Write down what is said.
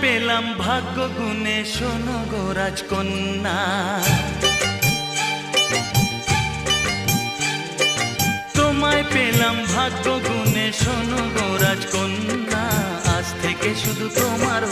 পেলাম ভাগ্য গুণে, শোনো গো রাজকন্যা। তোমায় পেলাম ভাগ্য গুণে, শোনো গো রাজকন্যা। আজ থেকে শুধু তোমার